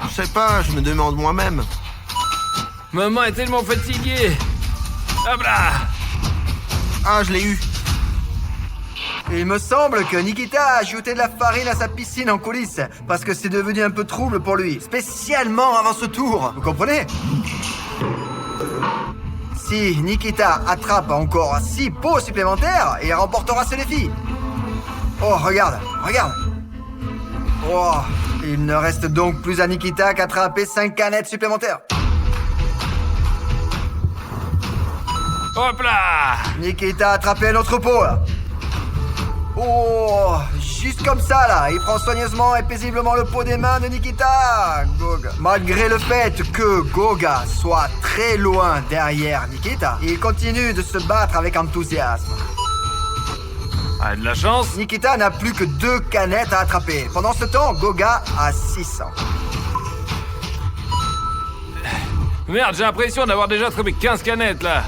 je sais pas, je me demande moi-même. Maman est tellement fatiguée. Hop là! Ah, je l'ai eu. Il me semble que Nikita a ajouté de la farine à sa piscine en coulisses, parce que c'est devenu un peu trouble pour lui, spécialement avant ce tour, vous comprenez? Si Nikita attrape encore 6 pots supplémentaires, il remportera ce défi. Oh, regarde, regarde. Oh, il ne reste donc plus à Nikita qu'attraper 5 canettes supplémentaires. Hop là! Nikita a attrapé un autre pot, là. Oh, juste comme ça, là. Il prend soigneusement et paisiblement le pot des mains de Nikita. Goga. Malgré le fait que Goga soit très loin derrière Nikita, il continue de se battre avec enthousiasme. Ah, de la chance. Nikita n'a plus que 2 canettes à attraper. Pendant ce temps, Goga a 600. Merde, j'ai l'impression d'avoir déjà attrapé 15 canettes, là.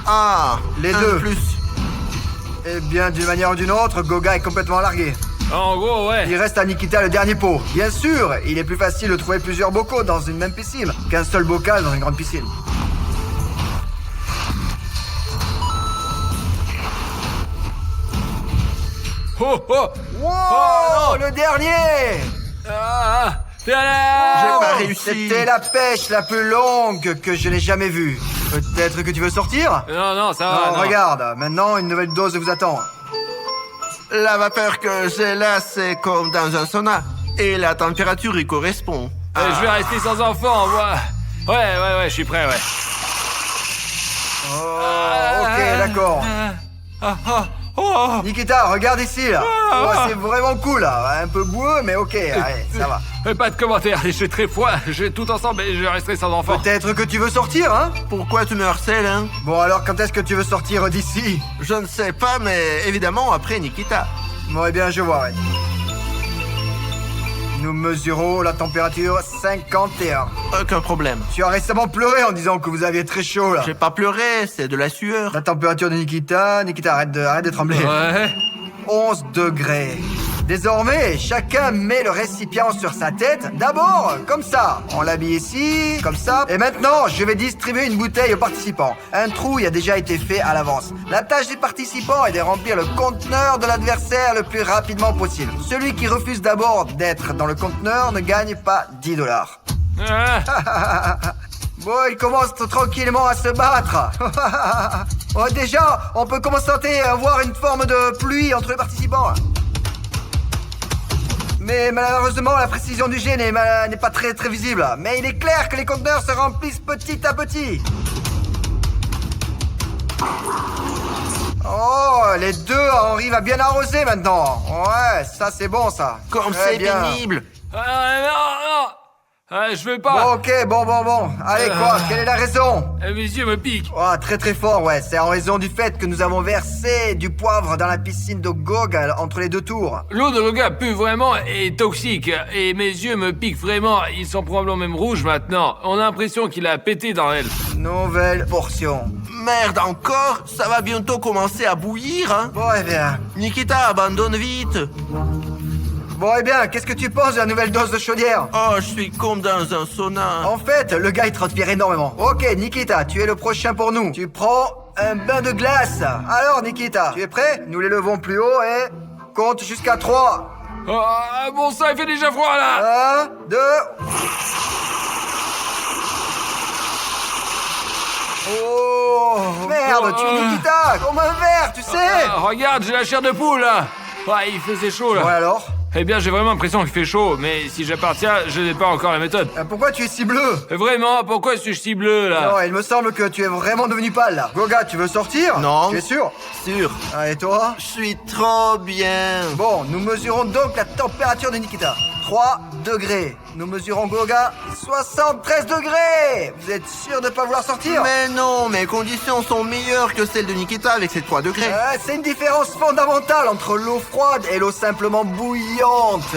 Ah, Les un deux. de plus. Eh bien, d'une manière ou d'une autre, Goga est complètement largué. En gros, ouais. Il reste à Nikita le dernier pot. Bien sûr, il est plus facile de trouver plusieurs bocaux dans une même piscine qu'un seul bocal dans une grande piscine. Oh, oh! Wow, Oh, non. le dernier! Ah! J'ai pas Oh, réussi. C'était la pêche la plus longue que je n'ai jamais vue. Peut-être que tu veux sortir? Non, non, ça va, Non, non. regarde, maintenant une nouvelle dose vous attend. La vapeur que j'ai là, c'est comme dans un sauna. Et la température y correspond. Je vais rester sans enfant, moi. Ouais, je suis prêt, ouais. Oh, ok, d'accord. Oh. Nikita, regarde ici, là. Ah. Oh, c'est vraiment cool, là. Un peu boueux, mais ok, allez, ça va. Pas de commentaires, j'ai très froid, j'ai tout ensemble et je resterai sans enfant. Peut-être que tu veux sortir, hein? Pourquoi tu me harcèles, hein? Bon, alors quand est-ce que tu veux sortir d'ici? Je ne sais pas, mais évidemment après Nikita. Bon, eh bien, je vois, ouais. Nous mesurons la température 51. Aucun problème. Tu as récemment pleuré en disant que vous aviez très chaud, là. J'ai pas pleuré, c'est de la sueur. La température de Nikita... Nikita, arrête de trembler. Ouais. 11 degrés. Désormais, chacun met le récipient sur sa tête. D'abord, comme ça. On l'habille ici, comme ça. Et maintenant, je vais distribuer une bouteille aux participants. Un trou y a déjà été fait à l'avance. La tâche des participants est de remplir le conteneur de l'adversaire le plus rapidement possible. Celui qui refuse d'abord d'être dans le conteneur ne gagne pas 10 $. Ah. Bon, ils commencent tranquillement à se battre. Oh, déjà, on peut commencer à voir une forme de pluie entre les participants. Mais malheureusement, la précision du jet n'est pas très visible. Mais il est clair que les conteneurs se remplissent petit à petit. Oh, les deux arrivent à bien arroser maintenant. Ouais, ça c'est bon ça. Comme Très c'est bien. pénible. Non. Je veux Bon, pas. ok, bon. Allez, quoi, quelle est la raison? Mes yeux me piquent. Oh, très fort, ouais. C'est en raison du fait que nous avons versé du poivre dans la piscine de Gog entre les deux tours. L'eau de Goga pue vraiment et est toxique. Et mes yeux me piquent vraiment. Ils sont probablement même rouges maintenant. On a l'impression qu'il a pété dans elle. Nouvelle portion. Merde encore, ça va bientôt commencer à bouillir, hein? Bon, eh bien. Nikita, abandonne vite. Bon, eh bien, qu'est-ce que tu penses de la nouvelle dose de chaudière? Oh, je suis comme dans un sauna. En fait, le gars, il transpire énormément. Ok, Nikita, tu es le prochain pour nous. Tu prends un bain de glace. Alors, Nikita, tu es prêt? Nous les levons plus haut et... compte jusqu'à 3. Ah, bon sang, il fait déjà froid là. 1, 2... Oh, merde, tu es Nikita, comme un verre, tu sais. Regarde, j'ai la chair de poule là. Ouais, il faisait chaud là. Ouais, alors? Eh bien, j'ai vraiment l'impression qu'il fait chaud, mais si j'appartiens, je n'ai pas encore la méthode. Pourquoi tu es si bleu? Vraiment, pourquoi suis-je si bleu là? Non, il me semble que tu es vraiment devenu pâle là. Goga, tu veux sortir? Non. Tu es sûr? Sûr. Ah, et toi? Je suis trop bien. Bon, nous mesurons donc la température de Nikita. 3 degrés. Nous mesurons Goga 73 degrés. Vous êtes sûr de pas vouloir sortir? Mais non, mes conditions sont meilleures que celles de Nikita avec ses 3 degrés. C'est une différence fondamentale entre l'eau froide et l'eau simplement bouillante.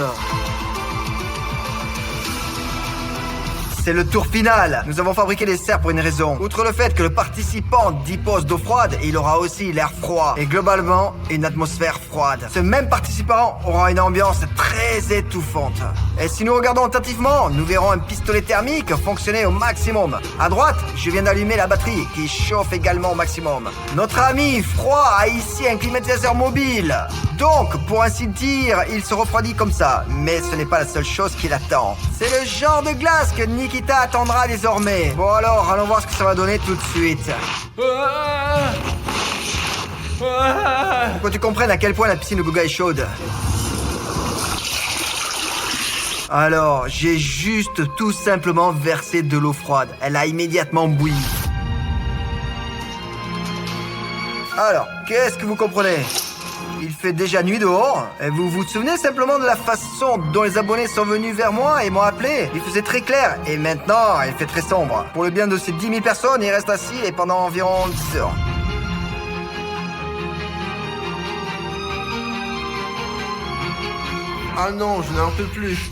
C'est le tour final. Nous avons fabriqué les serres pour une raison. Outre le fait que le participant dispose d'eau froide, il aura aussi l'air froid. Et globalement, une atmosphère froide. Ce même participant aura une ambiance très étouffante. Et si nous regardons attentivement, nous verrons un pistolet thermique fonctionner au maximum. À droite, je viens d'allumer la batterie qui chauffe également au maximum. Notre ami froid a ici un climatisateur mobile. Donc, pour ainsi dire, il se refroidit comme ça. Mais ce n'est pas la seule chose qui l'attend. C'est le genre de glace que Nikita attendra désormais. Bon alors, allons voir ce que ça va donner tout de suite. Pour que tu comprennes à quel point la piscine de Goga est chaude. Alors, j'ai juste tout simplement versé de l'eau froide. Elle a immédiatement bouilli. Alors, qu'est-ce que vous comprenez ? Il fait déjà nuit dehors. Et vous vous souvenez simplement de la façon dont les abonnés sont venus vers moi et m'ont appelé? Il faisait très clair. Et maintenant, il fait très sombre. Pour le bien de ces 10 000 personnes, il reste assis et pendant environ 10 heures. Ah non, je n'en peux plus.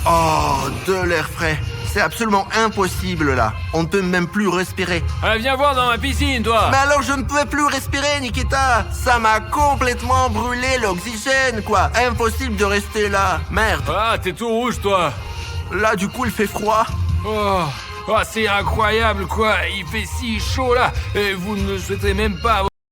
Oh, de l'air frais. C'est absolument impossible là. On ne peut même plus respirer. Viens voir dans ma piscine, toi. Mais alors je ne pouvais plus respirer, Nikita. Ça m'a complètement brûlé l'oxygène, quoi. Impossible de rester là. Merde. Ah, t'es tout rouge, toi. Là, du coup, il fait froid. Oh, c'est incroyable, quoi. Il fait si chaud, là. Et vous ne souhaiterez même pas...